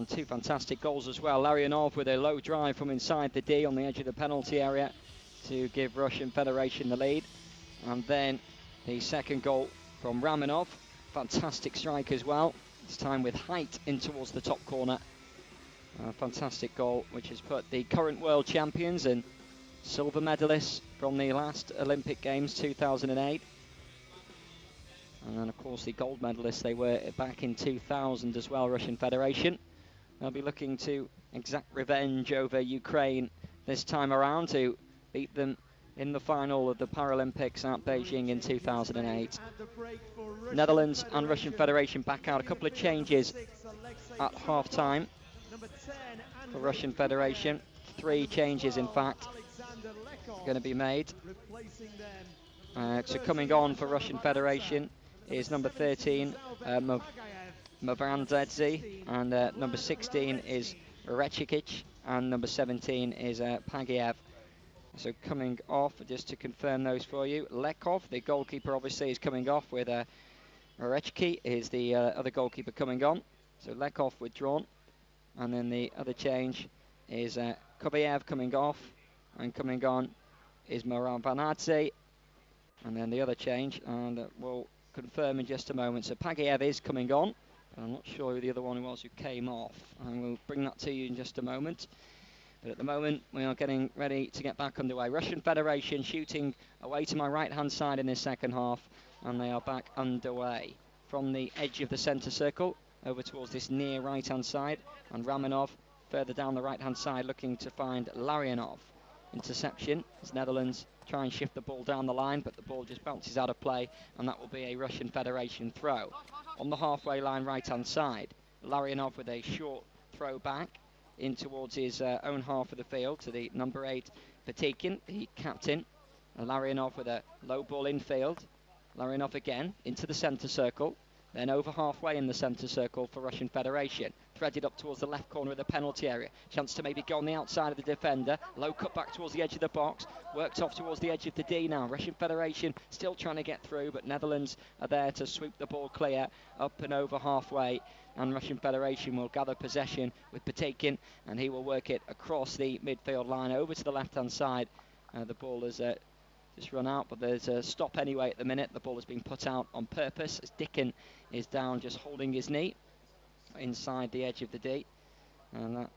Two fantastic goals as well. Larionov with a low drive from inside the D on the edge of the penalty area to give Russian Federation the lead. And then the second goal from Ramonov. Fantastic strike as well, this time with height in towards the top corner. Fantastic goal, which has put the current world champions and silver medalists from the last Olympic Games 2008. And then, of course, the gold medalists, they were back in 2000 as well, Russian Federation. They'll be looking to exact revenge over Ukraine this time around to beat them in the final of the Paralympics at Beijing in 2008. Netherlands and Russian Federation back out. A couple of changes at half-time for Russian Federation. 3 changes, in fact, going to be made. So coming on for Russian Federation is number 13, Mavandadze, and number 16 is Rechikic, and number 17 is Pagiev. So coming off, just to confirm those for you, Lekov, the goalkeeper, obviously is coming off, with Rechki is the other goalkeeper coming on. So Lekov withdrawn, and then the other change is Kobiev coming off, and coming on is Mavandadze, and then the other change, and we'll confirm in just a moment. So Pagiev is coming on. I'm not sure who the other one was who came off, and we'll bring that to you in just a moment. But at the moment, we are getting ready to get back underway. Russian Federation shooting away to my right-hand side in this second half, and they are back underway. From the edge of the centre circle, over towards this near right-hand side, and Ramonov further down the right-hand side looking to find Larionov. Interception as Netherlands try and shift the ball down the line, but the ball just bounces out of play, and that will be a Russian Federation throw. On the halfway line right-hand side, Larionov with a short throw back in towards his own half of the field to the number 8 Patikin, the captain. And Larionov with a low ball infield. Larionov again into the centre circle, then over halfway in the centre circle for Russian Federation. Threaded up towards the left corner of the penalty area. Chance to maybe go on the outside of the defender. Low cut back towards the edge of the box. Worked off towards the edge of the D now. Russian Federation still trying to get through, but Netherlands are there to sweep the ball clear up and over halfway. And Russian Federation will gather possession with Patikin, and he will work it across the midfield line over to the left-hand side. The ball has just run out, but there's a stop anyway at the minute. The ball has been put out on purpose as Dicken is down just holding his knee inside the edge of the D, and that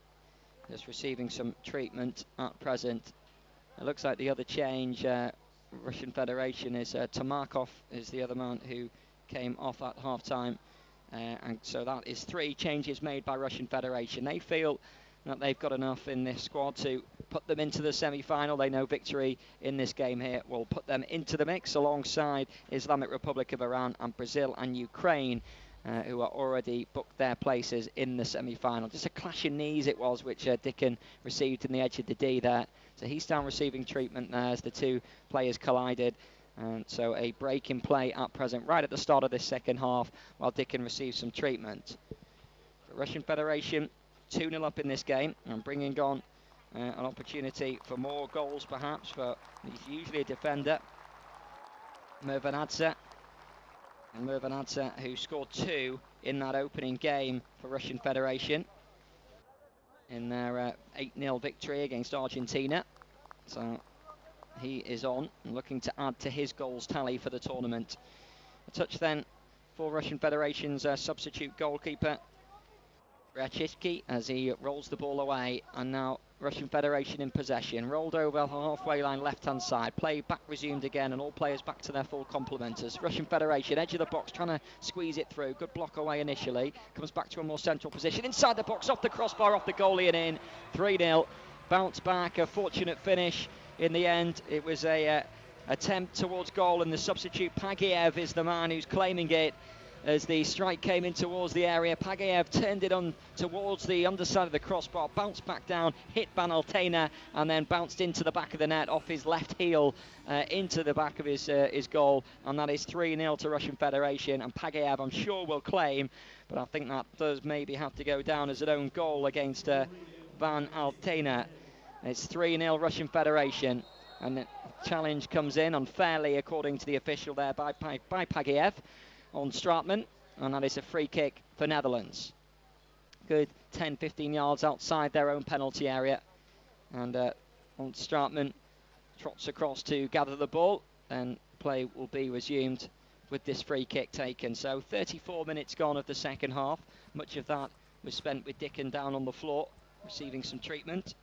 is receiving some treatment at present. It looks like the other change, Russian Federation, is Tomakov is the other man who came off at half-time, and so that is 3 changes made by Russian Federation. They feel that they've got enough in this squad to put them into the semi-final. They know victory in this game here will put them into the mix alongside Islamic Republic of Iran and Brazil and Ukraine, who are already booked their places in the semi-final. Just a clash in knees it was, which Dicken received in the edge of the D there. So he's down receiving treatment there as the 2 players collided. And so a break in play at present, right at the start of this second half, while Dicken receives some treatment. For Russian Federation, 2-0 up in this game, and bringing on an opportunity for more goals perhaps for, he's usually a defender, Murvanadze. And Murvanadze, who scored 2 in that opening game for Russian Federation in their 8-0 victory against Argentina. So he is on and looking to add to his goals tally for the tournament. A touch then for Russian Federation's substitute goalkeeper, Rachitsky, as he rolls the ball away, and now Russian Federation in possession. Rolled over the halfway line left-hand side. Play back resumed again, and all players back to their full complementers. Russian Federation, edge of the box, trying to squeeze it through. Good block away initially. Comes back to a more central position. Inside the box, off the crossbar, off the goalie and in. 3-0. Bounce back, a fortunate finish. In the end, it was a attempt towards goal, and the substitute Pagiev is the man who's claiming it. As the strike came in towards the area, Pagiev turned it on towards the underside of the crossbar, bounced back down, hit Van Altena, and then bounced into the back of the net off his left heel into the back of his goal, and that is 3-0 to Russian Federation. And Pagiev, I'm sure, will claim, but I think that does maybe have to go down as an own goal against Van Altena. It's 3-0 Russian Federation, and the challenge comes in unfairly, according to the official there, by Pagiev on Stratman, and that is a free kick for Netherlands. good 10-15 yards outside their own penalty area. And Stratman trots across to gather the ball, and play will be resumed with this free kick taken. So 34 minutes gone of the second half. Much of that was spent with Dickon down on the floor, receiving some treatment.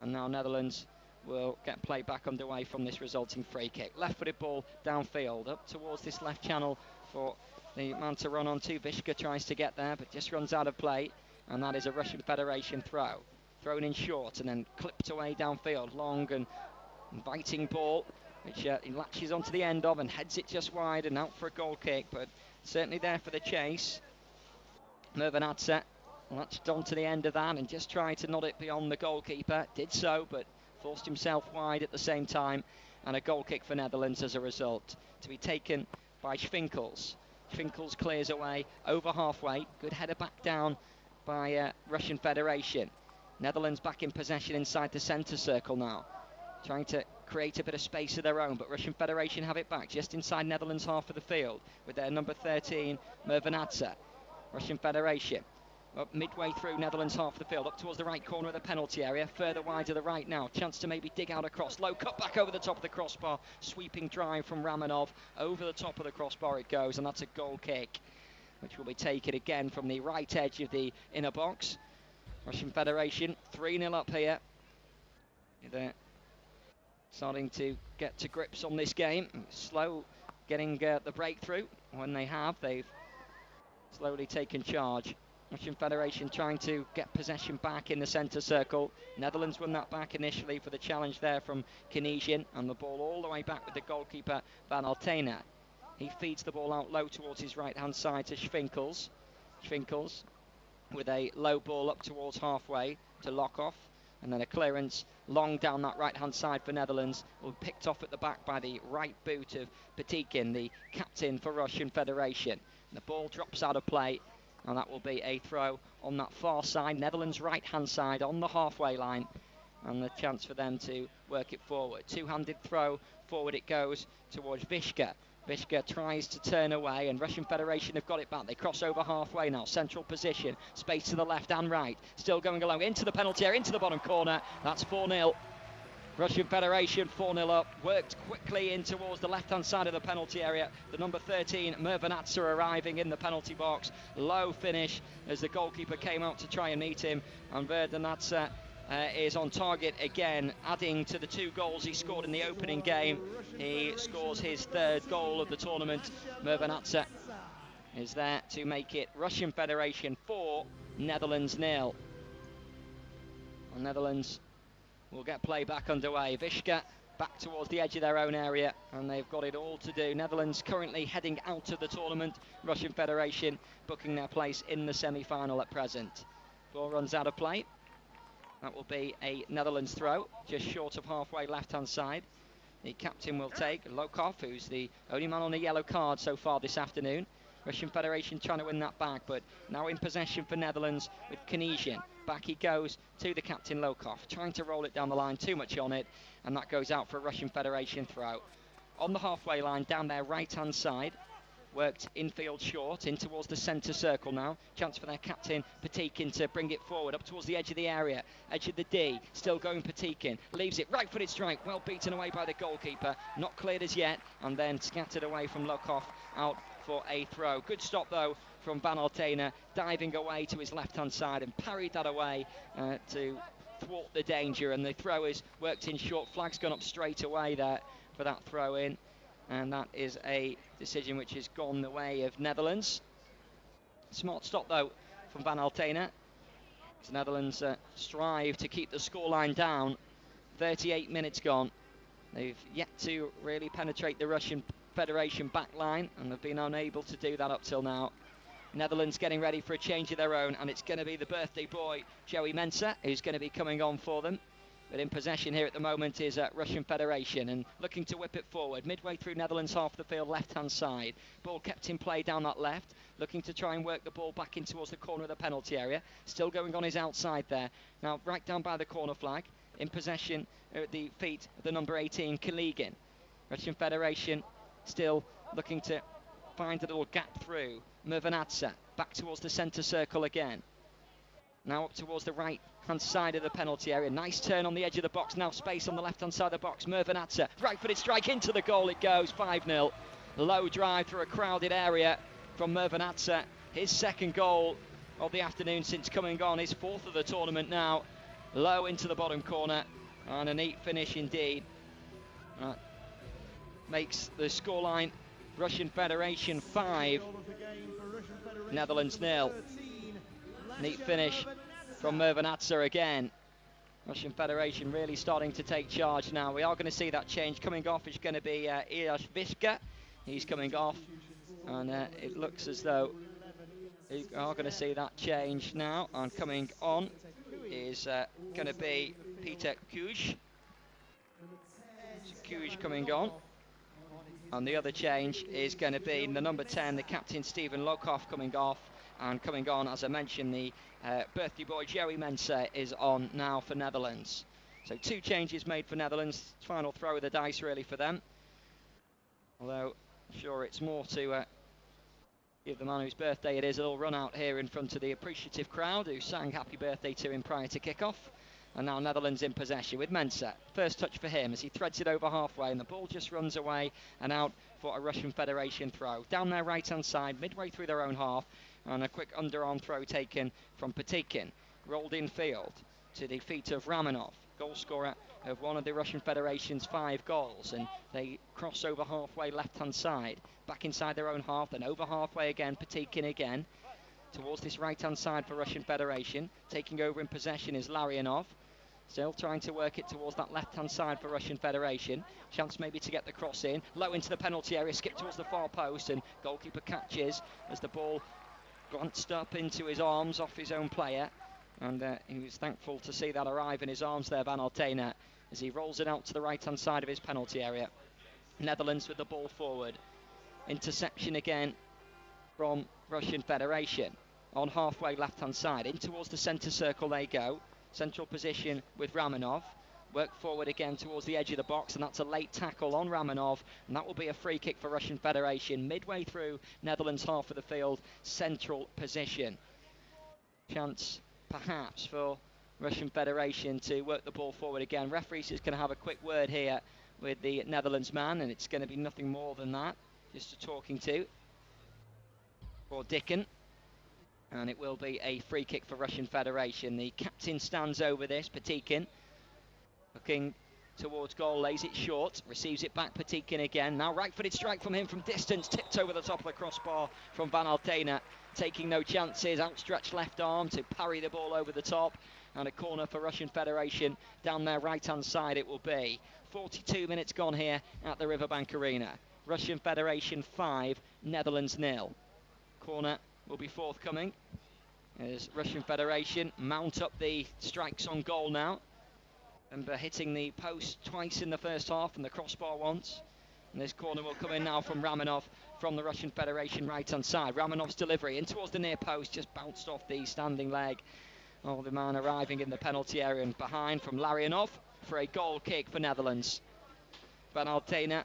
And now Netherlands will get play back underway from this resulting free kick. Left-footed ball downfield, up towards this left channel for the man to run onto. Vishka tries to get there, but just runs out of play. And that is a Russian Federation throw. Thrown in short and then clipped away downfield. Long and inviting ball, which he latches onto the end of and heads it just wide and out for a goal kick, but certainly there for the chase. Mervanadze latched onto the end of that and just tried to nod it beyond the goalkeeper. Did so, but forced himself wide at the same time, and a goal kick for Netherlands as a result, to be taken by Schwinkels. Schwinkels clears away over halfway. Good header back down by Russian Federation. Netherlands back in possession inside the centre circle now, trying to create a bit of space of their own, but Russian Federation have it back just inside Netherlands half of the field with their number 13, Mervanadze. Russian Federation up midway through Netherlands half of the field, up towards the right corner of the penalty area, further wide to the right now. Chance to maybe dig out a cross. Low cut back over the top of the crossbar. Sweeping drive from Ramanov. Over the top of the crossbar it goes, and that's a goal kick, which will be taken again from the right edge of the inner box. Russian Federation 3-0 up here. They're starting to get to grips on this game. Slow getting the breakthrough. When they have, they've slowly taken charge. Russian Federation trying to get possession back in the centre circle. Netherlands won that back initially for the challenge there from Kinesian, and the ball all the way back with the goalkeeper Van Altena. He feeds the ball out low towards his right hand side to Schwinkels. Schwinkels with a low ball up towards halfway to Lokhoff, and then a clearance long down that right hand side for Netherlands, will be picked off at the back by the right boot of Patikin, the captain for Russian Federation. And the ball drops out of play, and that will be a throw on that far side, Netherlands right hand side on the halfway line, and the chance for them to work it forward. Two-handed throw forward it goes towards Vishka. Vishka tries to turn away, and Russian Federation have got it back. They cross over halfway now, central position, space to the left and right, still going along into the penalty area, into the bottom corner. That's 4-0. Russian Federation 4-0 up, worked quickly in towards the left-hand side of the penalty area. The number 13, Mervanadze, arriving in the penalty box. Low finish as the goalkeeper came out to try and meet him, and Mervanadze is on target again, adding to the 2 goals he scored in the opening game. He scores his 3rd goal of the tournament. Mervanadze is there to make it Russian Federation 4, Netherlands 0. And Netherlands will get play back underway. Vishka back towards the edge of their own area, and they've got it all to do. Netherlands currently heading out of the tournament. Russian Federation booking their place in the semi-final at present. Ball runs out of play. That will be a Netherlands throw, just short of halfway left-hand side. The captain will take Lokhoff, who's the only man on a yellow card so far this afternoon. Russian Federation trying to win that back, but now in possession for Netherlands with Kinesian. Back he goes to the captain Lokhoff, trying to roll it down the line, too much on it, and that goes out for a Russian Federation throw. On the halfway line, down their right-hand side, worked infield short, in towards the centre circle now. Chance for their captain, Patikin, to bring it forward, up towards the edge of the area, edge of the D, still going Patikin, leaves it, right-footed strike, well beaten away by the goalkeeper, not cleared as yet, and then scattered away from Lokhoff, out for a throw. Good stop though from Van Altena, diving away to his left-hand side and parried that away to thwart the danger, and the throw is worked in short. Flag's gone up straight away there for that throw in, and that is a decision which has gone the way of Netherlands. Smart stop though from Van Altena. The Netherlands strive to keep the scoreline down. 38 minutes gone. They've yet to really penetrate the Russian Federation back line, and they've been unable to do that up till now. Netherlands getting ready for a change of their own, and it's going to be the birthday boy Joey Mensah who's going to be coming on for them. But in possession here at the moment is Russian Federation, and looking to whip it forward midway through Netherlands half the field, left hand side. Ball kept in play down that left, looking to try and work the ball back in towards the corner of the penalty area. Still going on his outside there, now right down by the corner flag. In possession at the feet of the number 18, Kaligin. Russian Federation still looking to find a little gap through. Mervanadze back towards the centre circle again. Now up towards the right-hand side of the penalty area. Nice turn on the edge of the box. Now space on the left-hand side of the box. Mervanatsa, right-footed strike into the goal. It goes 5-0. Low drive through a crowded area from Mervanatsa. His second goal of the afternoon since coming on. His fourth of the tournament now. Low into the bottom corner. And a neat finish indeed. Makes the scoreline Russian Federation 5, Netherlands 0. Neat finish from Mervanatsa again. Russian Federation really starting to take charge now. We are going to see that change. Coming off is going to be Ilash Vishka. He's coming off, and it looks as though we are going to see that change now. And coming on is going to be Peter Kuj. So Kuj coming on. And the other change is going to be the number 10, the captain Stephen Lokov coming off. And coming on, as I mentioned, the birthday boy Joey Mensah is on now for Netherlands. So 2 changes made for Netherlands. Final throw of the dice really for them. Although I'm sure it's more to give the man whose birthday it is a little run out here in front of the appreciative crowd who sang happy birthday to him prior to kick-off. And now Netherlands in possession with Mensah. First touch for him as he threads it over halfway and the ball just runs away and out for a Russian Federation throw. Down their right-hand side, midway through their own half, and a quick underarm throw taken from Patikin. Rolled in field to the feet of Ramanov, goal scorer of one of the Russian Federation's 5 goals. And they cross over halfway left-hand side, back inside their own half, then over halfway again, Patikin again. Towards this right-hand side for Russian Federation. Taking over in possession is Larionov. Still trying to work it towards that left-hand side for Russian Federation. Chance maybe to get the cross in. Low into the penalty area, skip towards the far post, and goalkeeper catches as the ball glanced up into his arms off his own player. And he was thankful to see that arrive in his arms there, Van Altena, as he rolls it out to the right-hand side of his penalty area. Netherlands with the ball forward. Interception again from Russian Federation. On halfway left-hand side, in towards the centre circle they go. Central position with Ramanov. Work forward again towards the edge of the box, and that's a late tackle on Ramanov, and that will be a free kick for Russian Federation. Midway through Netherlands half of the field, central position. Chance perhaps for Russian Federation to work the ball forward again. Referees is going to have a quick word here with the Netherlands man, and it's going to be nothing more than that. Just a talking to for Dicken. And it will be a free kick for Russian Federation. The captain stands over this, Patikin. Looking towards goal, lays it short, receives it back, Patikin again. Now right-footed strike from him from distance, tipped over the top of the crossbar from Van Altena. Taking no chances, outstretched left arm to parry the ball over the top. And a corner for Russian Federation down their right-hand side it will be. 42 minutes gone here at the Riverbank Arena. Russian Federation 5, Netherlands 0. Corner will be forthcoming as Russian Federation mount up the strikes on goal now. And hitting the post twice in the first half and the crossbar once. And this corner will come in now from Ramanov from the Russian Federation right-hand side. Ramanov's delivery in towards the near post, just bounced off the standing leg of the man arriving in the penalty area, and behind from Larionov for a goal kick for Netherlands. Van Altena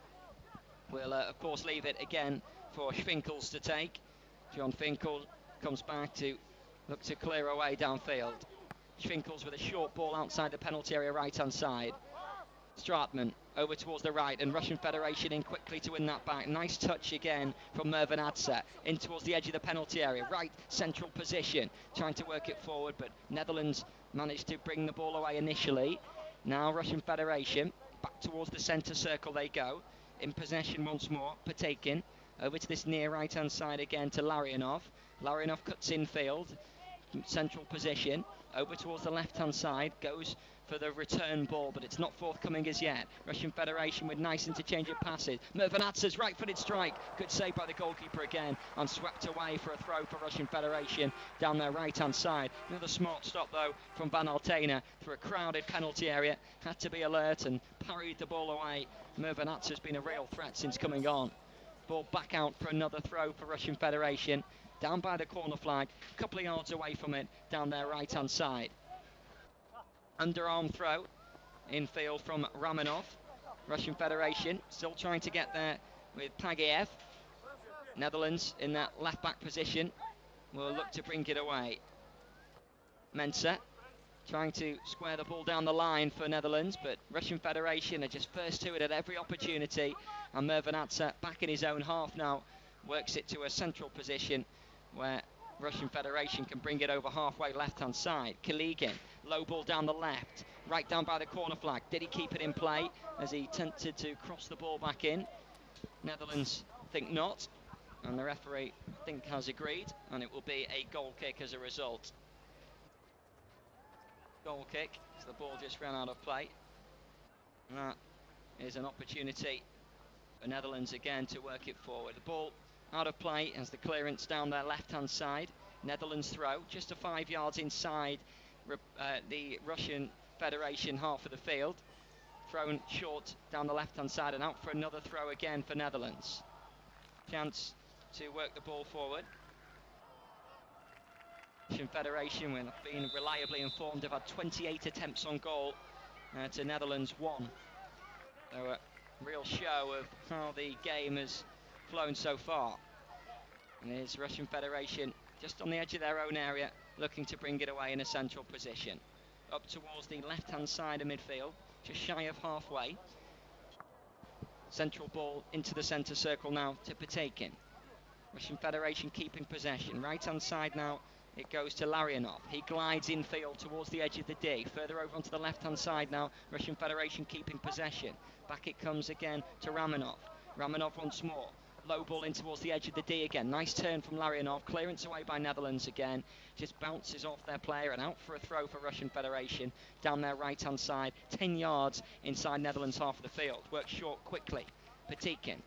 will of course leave it again for Schwinkels to take. John Finkel comes back to look to clear away downfield. Schwinkels with a short ball outside the penalty area right-hand side. Stratman over towards the right, and Russian Federation in quickly to win that back. Nice touch again from Mervanatsa in towards the edge of the penalty area. Right central position, trying to work it forward, but Netherlands managed to bring the ball away initially. Now Russian Federation back towards the centre circle they go. In possession once more, Patikin. Over to this near right-hand side again to Larionov. Larionov cuts in field, central position. Over towards the left-hand side, goes for the return ball, but it's not forthcoming as yet. Russian Federation with nice interchange of passes. Mervanatsa's right-footed strike. Good save by the goalkeeper again, and swept away for a throw for Russian Federation down their right-hand side. Another smart stop, though, from Van Altena through a crowded penalty area. Had to be alert and parried the ball away. Mervanatsa's been a real threat since coming on. Ball back out for another throw for Russian Federation. Down by the corner flag, a couple of yards away from it, down their right-hand side. Underarm throw, infield from Ramanov. Russian Federation still trying to get there with Pagiev. Netherlands in that left-back position will look to bring it away. Mensah trying to square the ball down the line for Netherlands, but Russian Federation are just first to it at every opportunity, and Mervanadze back in his own half now works it to a central position where Russian Federation can bring it over halfway left-hand side. Kaligin, low ball down the left, right down by the corner flag. Did he keep it in play as he attempted to cross the ball back in? Netherlands think not, and the referee I think has agreed, and it will be a goal kick as a result. Goal kick, as the ball just ran out of play. And that is an opportunity for Netherlands again to work it forward. The ball out of play as the clearance down their left-hand side. Netherlands throw just 5 yards inside the Russian Federation half of the field. Thrown short down the left-hand side and out for another throw again for Netherlands. Chance to work the ball forward. Russian Federation, we've been reliably informed, have had 28 attempts on goal to Netherlands 1. So a real show of how the game has flown so far. And here's Russian Federation just on the edge of their own area, looking to bring it away in a central position. Up towards the left-hand side of midfield, just shy of halfway. Central ball into the centre circle now to Patekin. Russian Federation keeping possession. Right-hand side now, it goes to Larionov. He glides infield towards the edge of the D. Further over onto the left-hand side now, Russian Federation keeping possession. Back it comes again to Ramonov. Ramonov once more. Low ball in towards the edge of the D again. Nice turn from Larionov. Clearance away by Netherlands again. Just bounces off their player and out for a throw for Russian Federation. Down their right-hand side. 10 yards inside Netherlands half of the field. Works short quickly. Patekin,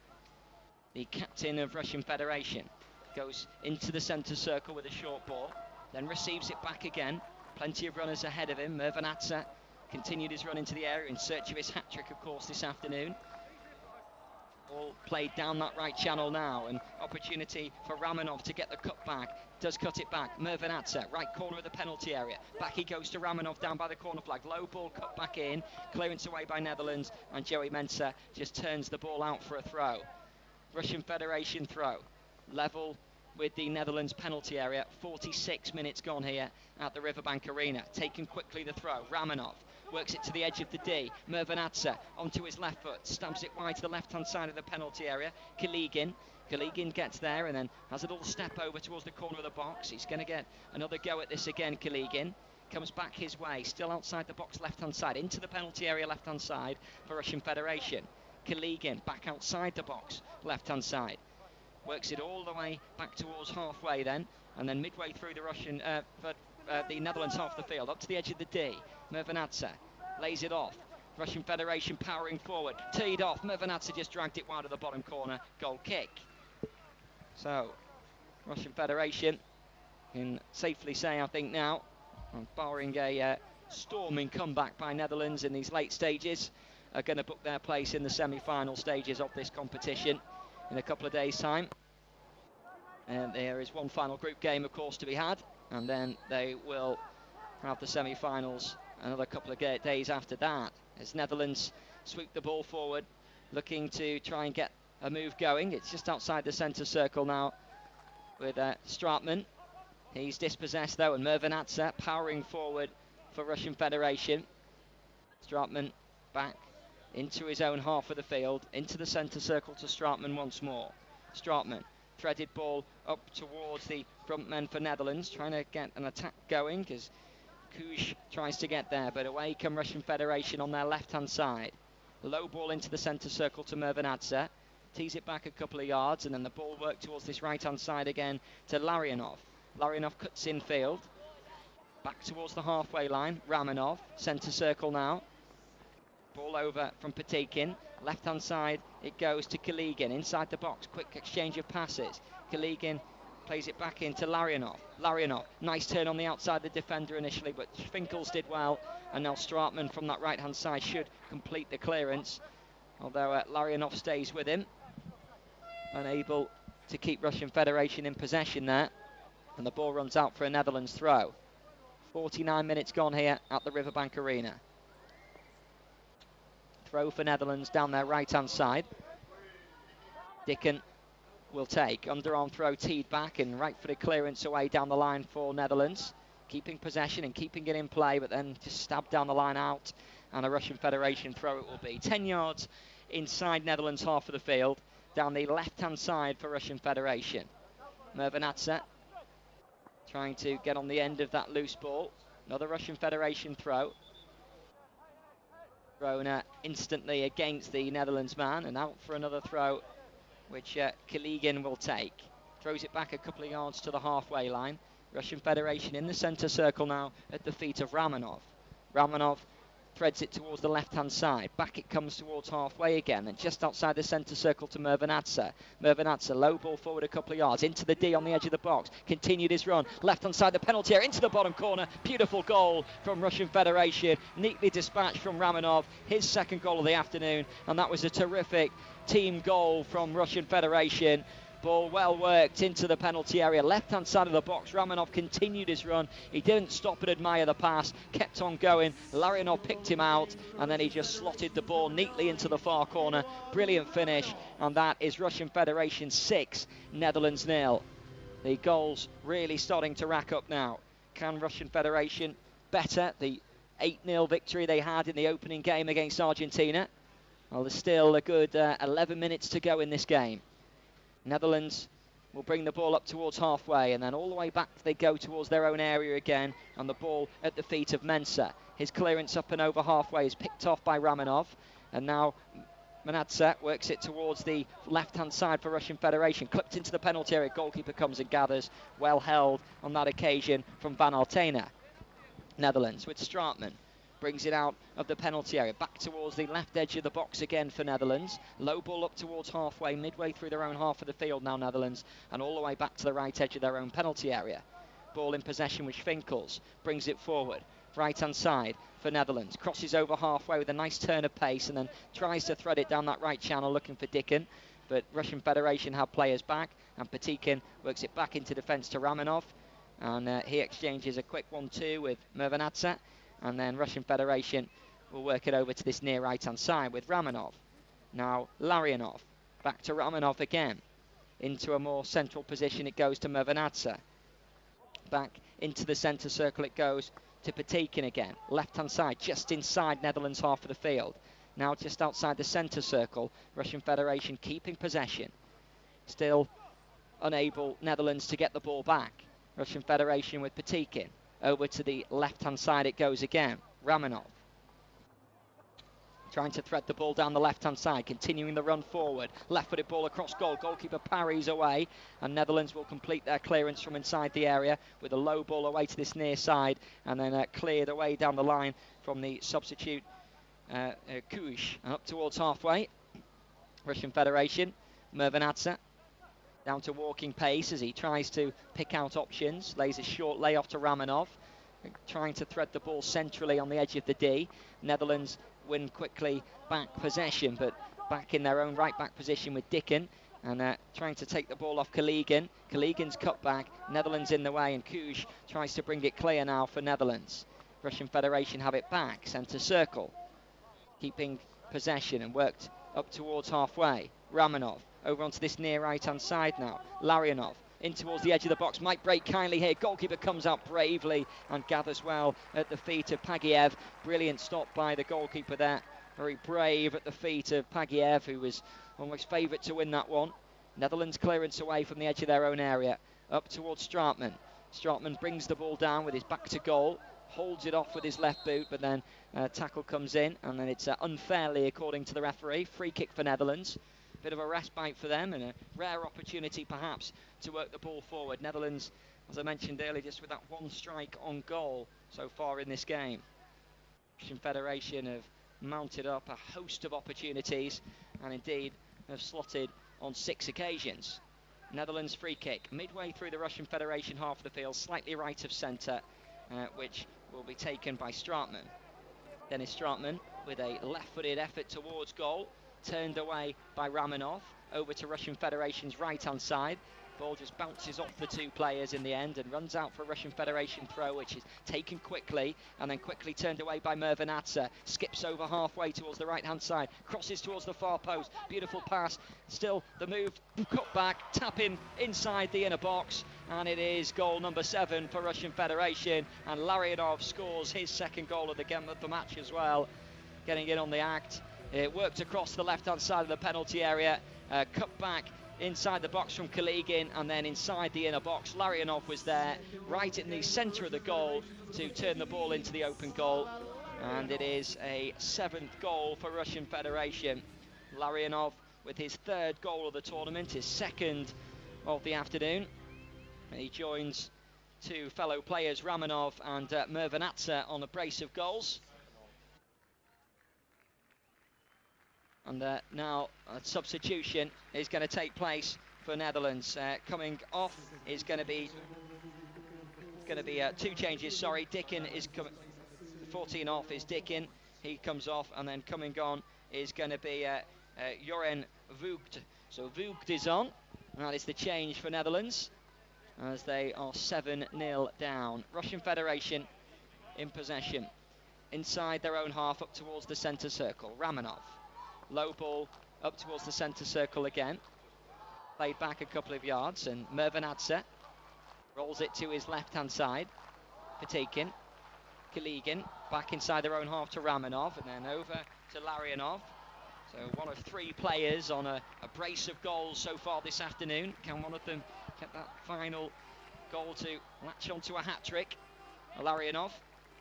the captain of Russian Federation, goes into the centre circle with a short ball. Then receives it back again. Plenty of runners ahead of him. Mervanadze continued his run into the area in search of his hat-trick, of course, this afternoon. All played down that right channel now, and opportunity for Ramonov to get the cut back. Does cut it back. Mervanadze, right corner of the penalty area. Back he goes to Ramonov down by the corner flag. Low ball cut back in. Clearance away by Netherlands, and Joey Mensah just turns the ball out for a throw. Russian Federation throw. Level with the Netherlands penalty area. 46 minutes gone here at the Riverbank Arena. Taken quickly the throw. Ramonov works it to the edge of the D. Mervanadze onto his left foot, stabs it wide to the left-hand side of the penalty area. Kaligin gets there and then has a little step over towards the corner of the box. He's going to get another go at this again. Kaligin comes back his way, still outside the box left-hand side, into the penalty area left-hand side for Russian Federation. Kaligin back outside the box left-hand side. Works it all the way back towards halfway then, and then midway through the Russian, the Netherlands half the field, up to the edge of the D. Mervanadze lays it off. Russian Federation powering forward, teed off. Mervanadze just dragged it wide of the bottom corner. Goal kick. So, Russian Federation can safely say, I think now, barring a storming comeback by Netherlands in these late stages, are going to book their place in the semi-final stages of this competition in a couple of days' time. And there is one final group game, of course, to be had, and then they will have the semi-finals another couple of days after that, as Netherlands sweep the ball forward, looking to try and get a move going. It's just outside the centre circle now with Straatman. He's dispossessed though, and Mervanadze powering forward for Russian Federation. Straatman back into his own half of the field, into the centre circle to Straatman once more. Straatman, threaded ball up towards the front men for Netherlands, trying to get an attack going as Kuj tries to get there, but away come Russian Federation on their left-hand side. Low ball into the centre circle to Mervanadze, tees it back a couple of yards, and then the ball worked towards this right-hand side again to Larionov. Larionov cuts in field, back towards the halfway line. Ramonov, centre circle now. Ball over from Patekin, left-hand side it goes to Kaligin, inside the box, quick exchange of passes. Kaligin plays it back into Larionov. Larionov, nice turn on the outside of the defender initially, but Finkels did well, and now Straatman from that right-hand side should complete the clearance, although Larionov stays with him, unable to keep Russian Federation in possession there, and the ball runs out for a Netherlands throw. 49 minutes gone here at the Riverbank Arena. Throw for Netherlands down their right-hand side. Dicken will take. Underarm throw teed back and right-footed clearance away down the line for Netherlands. keeping possession and keeping it in play, but then just stabbed down the line out, and a Russian Federation throw it will be. 10 yards inside Netherlands half of the field, down the left-hand side for Russian Federation. Mervanadze trying to get on the end of that loose ball. Another Russian Federation throw. Thrown instantly against the Netherlands man, and out for another throw, which Kaligin will take. Throws it back a couple of yards to the halfway line. Russian Federation in the centre circle now at the feet of Ramonov. Ramonov threads it towards the left-hand side. Back it comes towards halfway again, and just outside the centre circle to Mervanadze. Mervanadze, low ball forward a couple of yards, into the D on the edge of the box. Continued his run, left-hand side the penalty area, into the bottom corner. Beautiful goal from Russian Federation. Neatly dispatched from Ramonov, his second goal of the afternoon, and that was a terrific team goal from Russian Federation. Ball well worked into the penalty area, left-hand side of the box. Ramonov continued his run. He didn't stop and admire the pass, kept on going. Larionov picked him out, and then he just slotted the ball neatly into the far corner. Brilliant finish, and that is Russian Federation 6, Netherlands 0. The goals really starting to rack up now. Can Russian Federation better the 8-0 victory they had in the opening game against Argentina? Well, there's still a good 11 minutes to go in this game. Netherlands will bring the ball up towards halfway, and then all the way back they go towards their own area again, and the ball at the feet of Mensah. His clearance up and over halfway is picked off by Ramonov, and now Mervanadze works it towards the left-hand side for Russian Federation. Clipped into the penalty area, goalkeeper comes and gathers. Well held on that occasion from Van Altena. Netherlands with Straatman. Brings it out of the penalty area, back towards the left edge of the box again for Netherlands. Low ball up towards halfway, midway through their own half of the field now, Netherlands, and all the way back to the right edge of their own penalty area. Ball in possession with Finkels, brings it forward, right-hand side for Netherlands. Crosses over halfway with a nice turn of pace, and then tries to thread it down that right channel looking for Dicken. But Russian Federation have players back, and Patikin works it back into defence to Ramonov. And he exchanges a quick 1-2 with Mervanadze. And then Russian Federation will work it over to this near right-hand side with Ramonov. Now Larionov, back to Ramonov again. Into a more central position it goes to Mervanadze. Back into the centre circle it goes to Patikin again. Left-hand side, just inside Netherlands half of the field. Now just outside the centre circle, Russian Federation keeping possession. Still unable, Netherlands, to get the ball back. Russian Federation with Patikin. Over to the left-hand side it goes again. Ramonov trying to thread the ball down the left-hand side, continuing the run forward. Left-footed ball across goal. Goalkeeper parries away, and Netherlands will complete their clearance from inside the area with a low ball away to this near side, and then cleared away down the line from the substitute Kuj, and up towards halfway. Russian Federation, Mervanadze down to walking pace as he tries to pick out options. Lays a short layoff to Ramonov, trying to thread the ball centrally on the edge of the D. Netherlands win quickly back possession, but back in their own right back position with Dicken, and trying to take the ball off Kaligin. Kaligin's cut back, Netherlands in the way, and Kuj tries to bring it clear now for Netherlands. Russian Federation have it back, centre circle, keeping possession, and worked up towards halfway. Ramonov over onto this near right-hand side now. Larionov in towards the edge of the box, might break kindly here. Goalkeeper comes out bravely and gathers well at the feet of Pagiev. Brilliant stop by the goalkeeper there. Very brave at the feet of Pagiev, who was almost favourite to win that one. Netherlands clearance away from the edge of their own area, up towards Straatman. Straatman brings the ball down with his back to goal, holds it off with his left boot, but then tackle comes in, and then it's unfairly, according to the referee. Free kick for Netherlands. Bit of a respite for them, and a rare opportunity perhaps to work the ball forward. Netherlands, as I mentioned earlier, just with that one strike on goal so far in this game. Russian Federation have mounted up a host of opportunities, and indeed have slotted on 6 occasions. Netherlands free kick midway through the Russian Federation half of the field, slightly right of centre, which will be taken by Straatman. Dennis Straatman with a left-footed effort towards goal, turned away by Ramonov, over to Russian Federation's right-hand side. Ball just bounces off the 2 players in the end and runs out for a Russian Federation throw, which is taken quickly and then quickly turned away by Mervanadze. Skips over halfway towards the right-hand side, crosses towards the far post. Beautiful pass. Still the move, cut back, tap in inside the inner box, and it is goal number 7 for Russian Federation, and Larionov scores his second goal of the game of the match as well, getting in on the act. It worked across the left-hand side of the penalty area, cut back inside the box from Kaligin, and then inside the inner box. Larionov was there, right in the centre of the goal, to turn the ball into the open goal. And it is a 7th goal for Russian Federation. Larionov with his 3rd goal of the tournament, his 2nd of the afternoon. He joins 2 fellow players, Ramonov and Mervanatsa, on a brace of goals. And now a substitution is going to take place for Netherlands. Coming off is going to be 2 changes. Sorry, Dicken is coming. 14 off is Dicken. He comes off, and then coming on is going to be Joren Voogd. So Voogd is on. That is the change for Netherlands, as they are 7-0 down. Russian Federation in possession, inside their own half, up towards the centre circle. Ramonov. Low ball up towards the centre circle again. Played back a couple of yards, and Mervanatsa rolls it to his left-hand side. Patikin, Kaligin, back inside their own half to Ramonov, and then over to Larionov. So one of 3 players on a brace of goals so far this afternoon. Can one of them get that final goal to latch onto a hat-trick? Larionov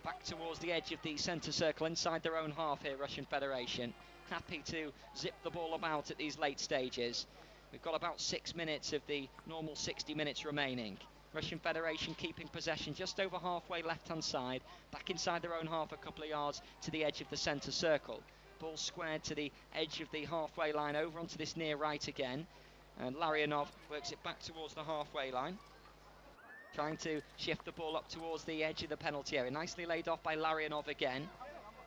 back towards the edge of the centre circle, inside their own half here, Russian Federation. Happy to zip the ball about at these late stages. We've got about 6 minutes of the normal 60 minutes remaining. Russian Federation keeping possession just over halfway left-hand side, back inside their own half a couple of yards to the edge of the centre circle. Ball squared to the edge of the halfway line, over onto this near right again, and Larionov works it back towards the halfway line, trying to shift the ball up towards the edge of the penalty area. Nicely laid off by Larionov again.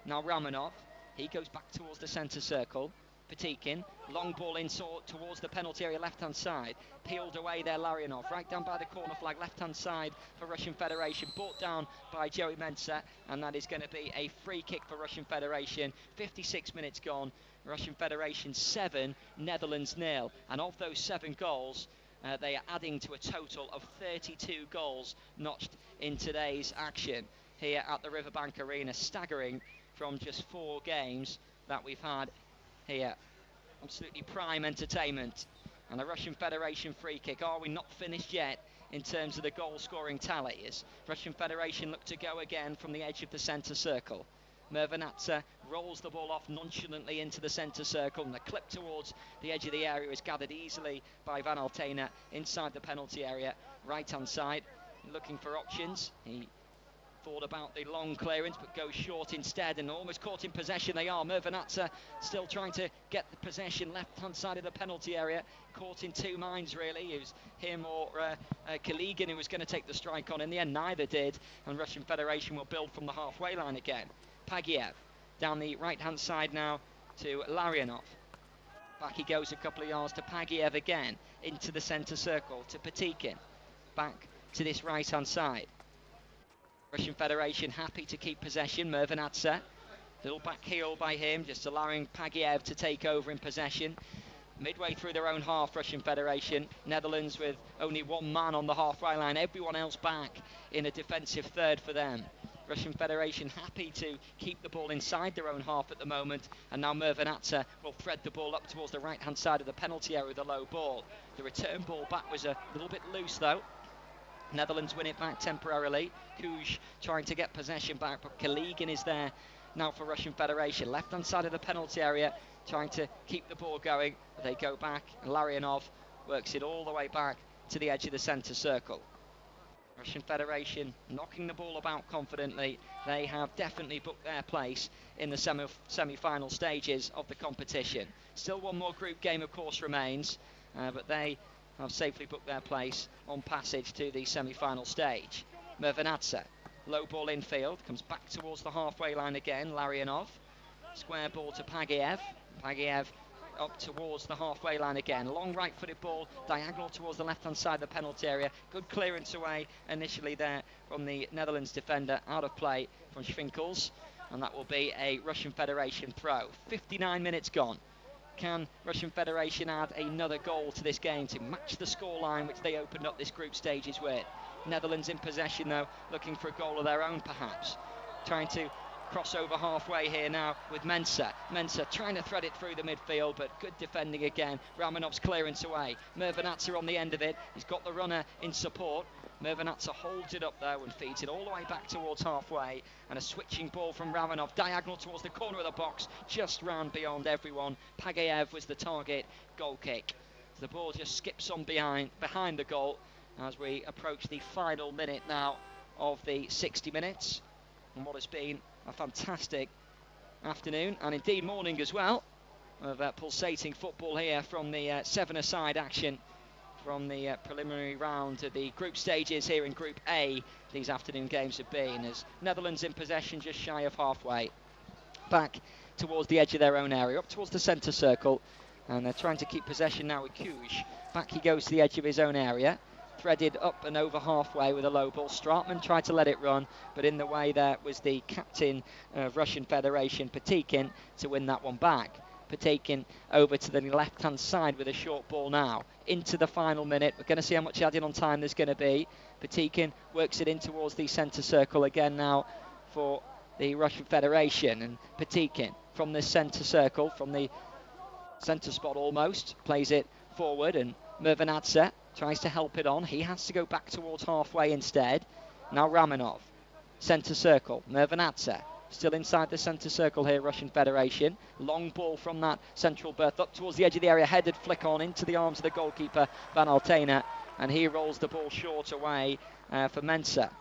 Now Ramonov, he goes back towards the centre circle. Patikin, long ball in towards the penalty area left-hand side. Peeled away there, Larionov, right down by the corner flag, left-hand side for Russian Federation. Brought down by Joey Mensah, and that is going to be a free kick for Russian Federation. 56 minutes gone. Russian Federation 7, Netherlands 0. And of those 7 goals, they are adding to a total of 32 goals notched in today's action here at the Riverbank Arena. Staggering from just 4 games that we've had here. Absolutely prime entertainment. And a Russian Federation free kick. Are we not finished yet in terms of the goal scoring tally, as Russian Federation look to go again from the edge of the centre circle? Mervanatsa rolls the ball off nonchalantly into the centre circle, and the clip towards the edge of the area is gathered easily by Van Altena inside the penalty area, right hand side, looking for options. He thought about the long clearance but goes short instead, and almost caught in possession they are. Mervanatsa still trying to get the possession left hand side of the penalty area, caught in 2 minds really. It was him or Kaligin who was going to take the strike on. In the end neither did, and Russian Federation will build from the halfway line again. Pagiev down the right hand side now to Larionov. Back he goes a couple of yards to Pagiev again, into the centre circle to Patikin, back to this right hand side. Russian Federation happy to keep possession. Mervanatsa, little back heel by him, just allowing Pagiev to take over in possession. Midway through their own half, Russian Federation. Netherlands with only 1 man on the halfway line, everyone else back in a defensive third for them. Russian Federation happy to keep the ball inside their own half at the moment, and now Mervanatsa will thread the ball up towards the right hand side of the penalty area with a low ball. The return ball back was a little bit loose though. Netherlands win it back temporarily. Kuj trying to get possession back, but Kaligin is there now for Russian Federation. Left hand side of the penalty area, trying to keep the ball going. They go back, and Larionov works it all the way back to the edge of the centre circle. Russian Federation knocking the ball about confidently. They have definitely booked their place in the semi-final stages of the competition. Still one more group game of course remains, but they have safely booked their place on passage to the semi-final stage. Mervanatsa, low ball infield, comes back towards the halfway line again. Larionov, square ball to Pagiev. Pagiev up towards the halfway line again. Long right-footed ball, diagonal towards the left-hand side of the penalty area. Good clearance away initially there from the Netherlands defender, out of play from Schwinkels, and that will be a Russian Federation throw. 59 minutes gone. Can Russian Federation add another goal to this game to match the scoreline which they opened up this group stages with? Netherlands in possession though, looking for a goal of their own perhaps. Trying to cross over halfway here now with Mensah. Mensah trying to thread it through the midfield, but good defending again. Ramanov's clearance away. Mervanatsa on the end of it. He's got the runner in support. Mervanatsa holds it up there and feeds it all the way back towards halfway. And a switching ball from Ramanov, diagonal towards the corner of the box, just round beyond everyone. Pagayev was the target. Goal kick. The ball just skips on behind the goal as we approach the final minute now of the 60 minutes. And what has been a fantastic afternoon and indeed morning as well of pulsating football here from the 7-a-side action from the preliminary round of the group stages here in Group A. These afternoon games have been, as Netherlands in possession just shy of halfway, back towards the edge of their own area, up towards the centre circle, and they're trying to keep possession now with Kuj. Back he goes to the edge of his own area, threaded up and over halfway with a low ball. Stratman tried to let it run, but in the way there was the captain of Russian Federation, Patikin, to win that one back. Patikin over to the left-hand side with a short ball now. Into the final minute. We're going to see how much added on time there's going to be. Patikin works it in towards the centre circle again now for the Russian Federation. And Patikin from the centre circle, from the centre spot almost, plays it forward, and Mervanatsa tries to help it on. He has to go back towards halfway instead. Now Ramanov, centre circle, Mervanatsa. Still inside the centre circle here, Russian Federation. Long ball from that central berth up towards the edge of the area. Headed flick on into the arms of the goalkeeper, Van Altena. And he rolls the ball short away for Mensah.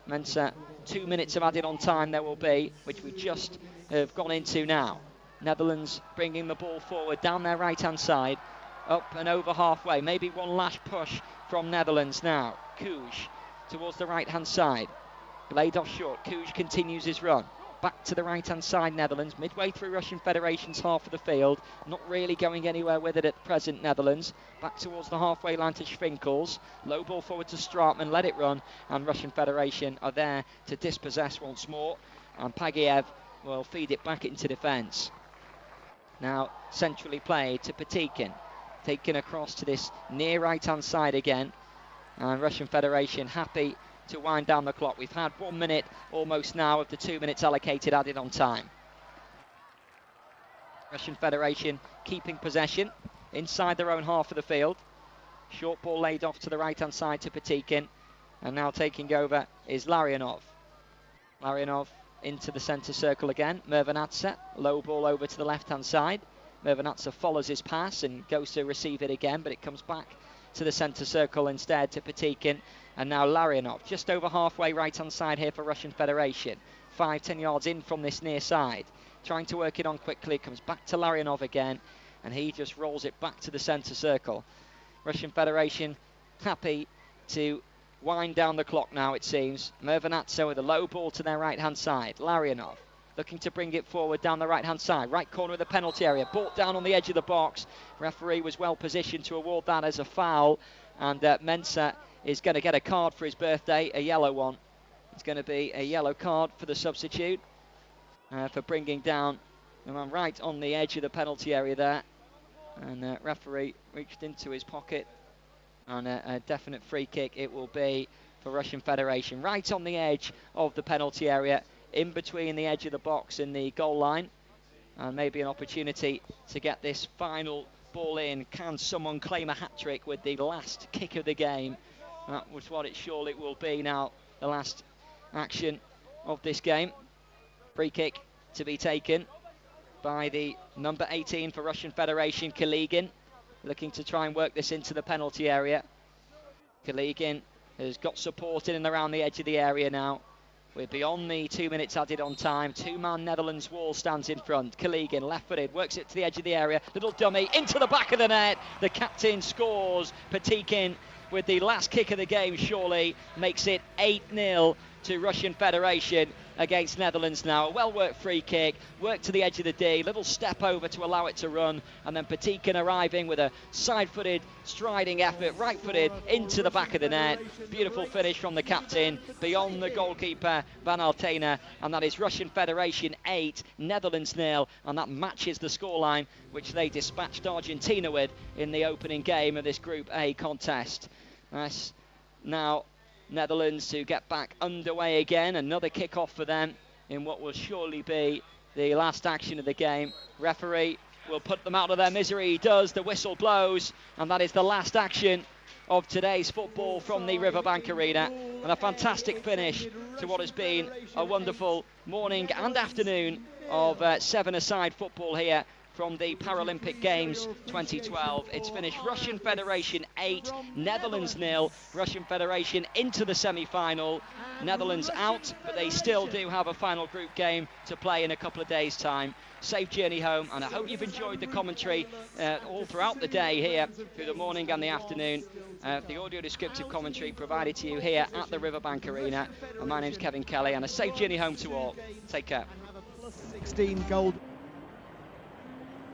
Mensah, 2 minutes of added on time there will be, which we just have gone into now. Netherlands bringing the ball forward down their right-hand side. Up and over halfway. Maybe one last push from Netherlands now. Kuj towards the right-hand side. Laid off short. Kuj continues his run. Back to the right-hand side, Netherlands, midway through Russian Federation's half of the field. Not really going anywhere with it at present, Netherlands. Back towards the halfway line to Schwinkels. Low ball forward to Stratman, let it run. And Russian Federation are there to dispossess once more. And Pagayev will feed it back into defence. Now, centrally played to Patikin. Taken across to this near right-hand side again. And Russian Federation happy to wind down the clock. We've had 1 minute almost now of the 2 minutes allocated added on time. Russian Federation keeping possession inside their own half of the field. Short ball laid off to the right-hand side to Patikin. And now taking over is Larionov. Larionov into the centre circle again. Mervanatsa, low ball over to the left-hand side. Mervanatsa follows his pass and goes to receive it again, but it comes back to the centre circle instead to Patikin. And now Larionov, just over halfway right-hand side here for Russian Federation. 5-10 yards in from this near side. Trying to work it on quickly, comes back to Larionov again, and he just rolls it back to the centre circle. Russian Federation happy to wind down the clock now, it seems. Mervanatsa with a low ball to their right-hand side. Larionov looking to bring it forward down the right-hand side. Right corner of the penalty area. Brought down on the edge of the box. Referee was well positioned to award that as a foul. And Mensah is going to get a card for his birthday, a yellow one. It's going to be a yellow card for the substitute for bringing down the man right on the edge of the penalty area there. And referee reached into his pocket. And a definite free kick it will be for Russian Federation. Right on the edge of the penalty area, in between the edge of the box and the goal line. And maybe an opportunity to get this final ball in. Can someone claim a hat-trick with the last kick of the game? That was what it surely will be now, the last action of this game. Free kick to be taken by the number 18 for Russian Federation, Kaligin, looking to try and work this into the penalty area. Kaligin has got support in and around the edge of the area now. We're beyond the 2 minutes added on time. Two-man Netherlands wall stands in front. Kaligin, left-footed, works it to the edge of the area. Little dummy into the back of the net. The captain scores. Patikin with the last kick of the game, surely makes it 8-0 to Russian Federation against Netherlands now. A well-worked free kick, work to the edge of the D, little step over to allow it to run, and then Patikin arriving with a side-footed, striding effort, right-footed into the back of the net. Beautiful finish from the captain, beyond the goalkeeper, Van Altena, and that is Russian Federation 8, Netherlands 0, and that matches the scoreline which they dispatched Argentina with in the opening game of this Group A contest. That's now Netherlands to get back underway again. Another kick-off for them in what will surely be the last action of the game. Referee will put them out of their misery. He does. The whistle blows, and that is the last action of today's football from the Riverbank Arena. And a fantastic finish to what has been a wonderful morning and afternoon of seven-a-side football here from the Paralympic Games 2012. It's finished Russian Federation 8, Netherlands 0. Russian Federation into the semi-final. Netherlands out, but they still do have a final group game to play in a couple of days' time. Safe journey home, and I hope you've enjoyed the commentary all throughout the day here, through the morning and the afternoon. The audio descriptive commentary provided to you here at the Riverbank Arena. And my name's Kevin Kelly, and a safe journey home to all. Take care. 16 gold.